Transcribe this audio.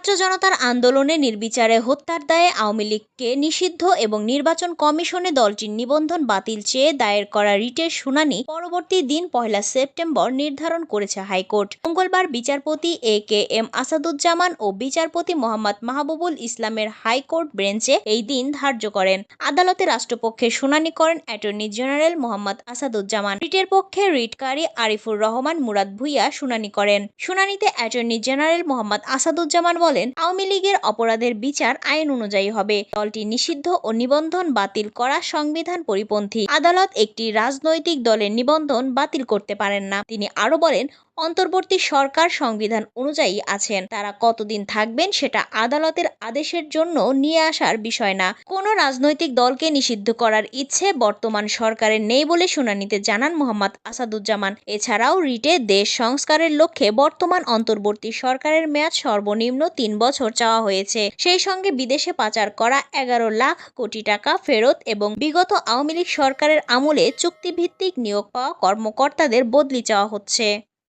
ছাত্র জনতার আন্দোলনে নির্বিচারে হত্যার দায়ে আওয়ামী লীগকে নিষিদ্ধ এবং নির্বাচন কমিশনে দলটির নিবন্ধন বাতিল চেয়ে দায়ের করা রিটের শুনানি পরবর্তী দিন 1 সেপ্টেম্বর নির্ধারণ করেছে হাইকোর্ট। মঙ্গলবার বিচারপতি AKM আসাদুজ্জামান ও বিচারপতি মোহাম্মদ মাহবুবুল ইসলামের হাইকোর্ট বেঞ্চে এই দিন ধার্য করেন। আদালতে রাষ্ট্রপক্ষে শুনানি করেন অ্যাটর্নি জেনারেল মোহাম্মদ আসাদুজ্জামান। রিটের পক্ষে রিটকারী আরিফুর রহমান মুরাদ ভূঁইয়া শুনানি করেন। শুনানিতে অ্যাটর্নি জেনারেল মোহাম্মদ আসাদুজ্জামান বলেন, আওয়ামী লীগের অপরাধের বিচার আইন অনুযায়ী হবে। দলটি নিষিদ্ধ ও নিবন্ধন বাতিল করা সংবিধান পরিপন্থী। আদালত একটি রাজনৈতিক দলের নিবন্ধন বাতিল করতে পারেন না। তিনি আরো বলেন, অন্তর্বর্তী সরকার সংবিধান অনুযায়ী আছেন। তারা কতদিন থাকবেন সেটা আদালতের আদেশের জন্য নিয়ে আসার বিষয় না। কোনো রাজনৈতিক দলকে নিষিদ্ধ করার ইচ্ছে বর্তমান সরকারের নেই বলে শুনানিতে জানান মোহাম্মদ আসাদুজ্জামান। এছাড়াও রিটে দেশ সংস্কারের লক্ষ্যে বর্তমান অন্তর্বর্তী সরকারের মেয়াদ সর্বনিম্ন 3 বছর চাওয়া হয়েছে। সেই সঙ্গে বিদেশে পাচার করা 11 লাখ কোটি টাকা ফেরত এবং বিগত আওয়ামী লীগ সরকারের আমলে চুক্তিভিত্তিক নিয়োগ পাওয়া কর্মকর্তাদের বদলি চাওয়া হচ্ছে।